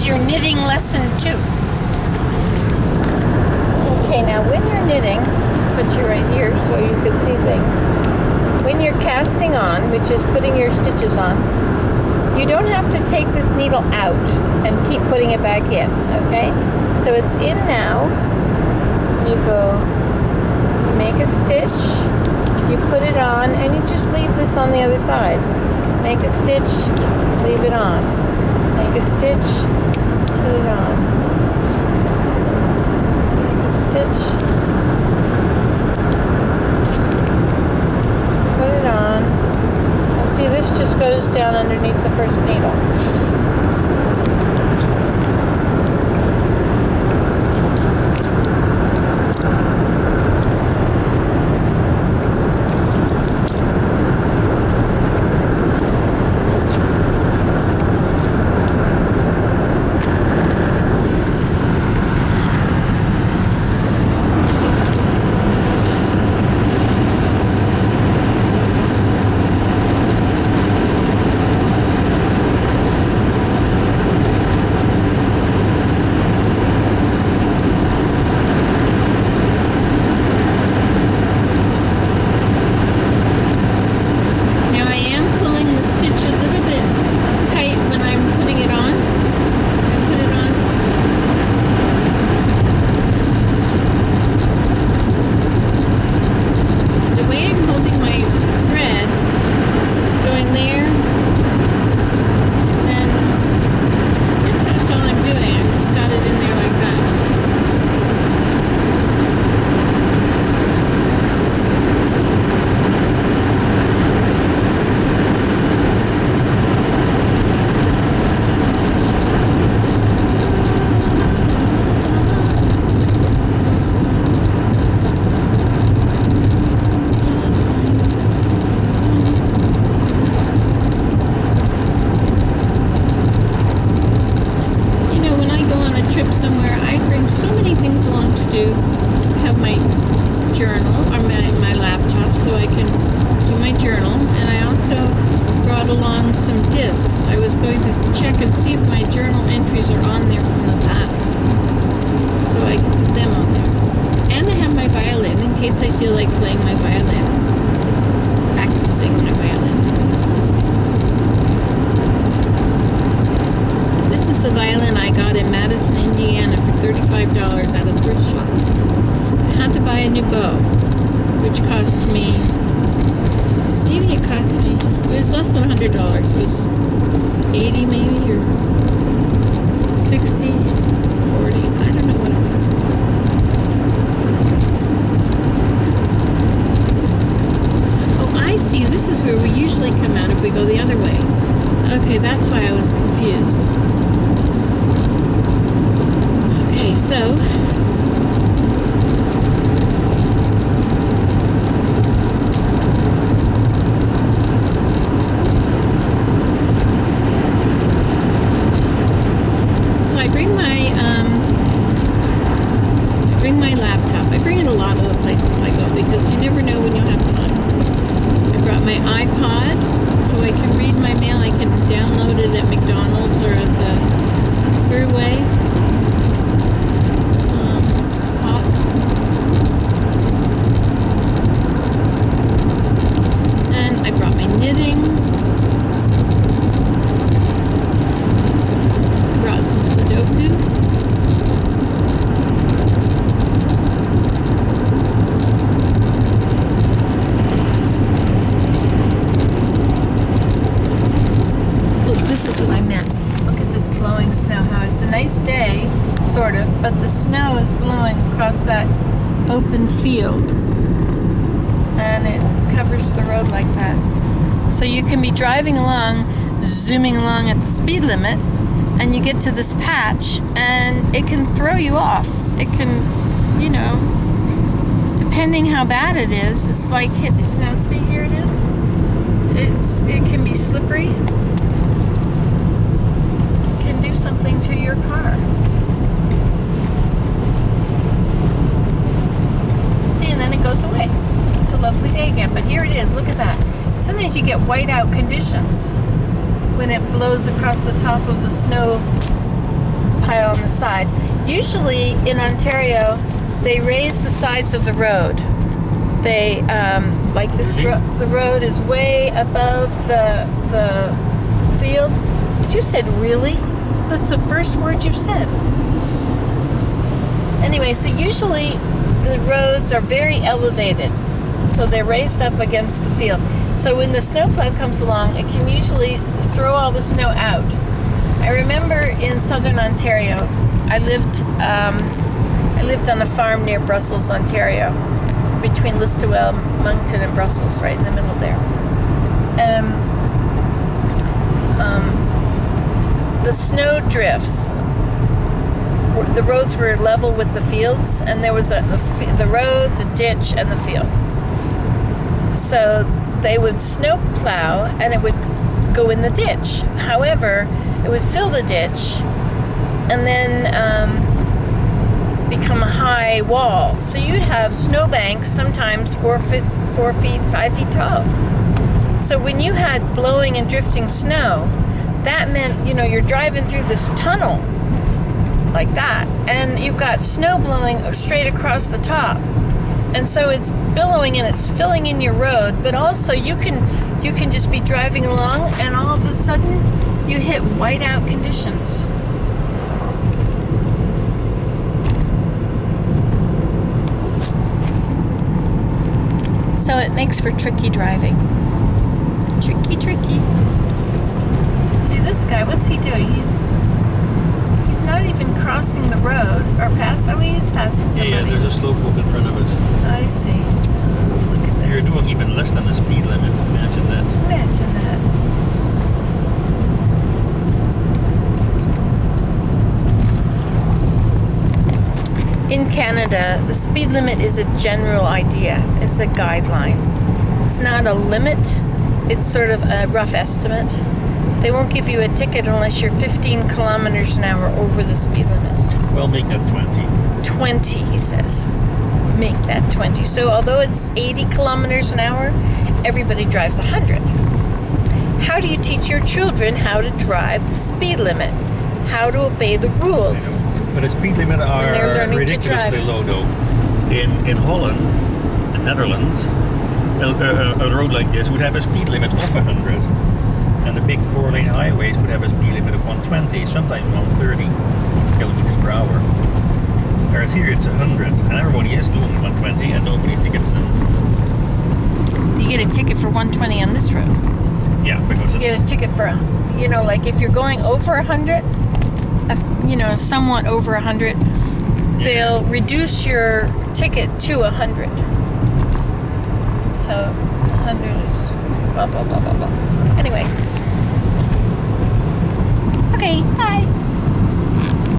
your knitting lesson 2. Okay, now when you're knitting, put you right here so you can see things. When you're casting on, which is putting your stitches on, you don't have to take this needle out and keep putting it back in, okay? So it's in now. You go, you make a stitch, you put it on, and you just leave this on the other side. Make a stitch, leave it on. Make a stitch, put it on. Make a stitch, put it on. And see, this just goes down underneath the first needle. Open field, and it covers the road like that. So you can be driving along, zooming along at the speed limit, and you get to this patch, and it can throw you off. It can, you know, depending how bad it is, it's like hit. Now see, here it is. It can be slippery. It can do something to your car. And then it goes away. It's a lovely day again, but here it is. Look at that. Sometimes you get whiteout conditions when it blows across the top of the snow pile on the side. Usually in Ontario, they raise the sides of the road. They like this. The road is way above the field. You said really? That's the first word you've said. Anyway, so usually the roads are very elevated, so they're raised up against the field. So when the snowplow comes along, it can usually throw all the snow out. I remember in southern Ontario, I lived on a farm near Brussels, Ontario, between Listowel, Moncton, and Brussels, right in the middle there. The snow drifts. The roads were level with the fields, and there was the road, the ditch, and the field. So they would snow plow, and it would go in the ditch. However, it would fill the ditch, and then become a high wall. So you'd have snowbanks, sometimes 4 feet, 5 feet tall. So when you had blowing and drifting snow, that meant, you're driving through this tunnel like that, and you've got snow blowing straight across the top. And so it's billowing and it's filling in your road, but also you can just be driving along, and all of a sudden you hit whiteout conditions. So it makes for tricky driving. Tricky. See this guy, what's he doing? He's not even crossing the road or pass. Oh, he is passing somebody. Yeah, there's a slope up in front of us. I see. Oh, look at this. You're doing even less than the speed limit. Imagine that. Imagine that. In Canada, the speed limit is a general idea. It's a guideline. It's not a limit. It's sort of a rough estimate. They won't give you a ticket unless you're 15 kilometers an hour over the speed limit. Well, make that 20. 20, he says. Make that 20. So although it's 80 kilometers an hour, everybody drives 100. How do you teach your children how to drive the speed limit? How to obey the rules? But the speed limit are ridiculously low, though. In Holland, the Netherlands, a road like this would have a speed limit of 100. And the big 4-lane highways would have a speed limit of 120, sometimes 130 kilometers per hour. Whereas here it's 100, and everybody is doing 120, and nobody tickets them. You get a ticket for 120 on this road. Yeah, because you get a ticket for, like if you're going over 100, somewhat over 100, they'll reduce your ticket to 100. So 100 is blah, blah, blah, blah, blah. Anyway.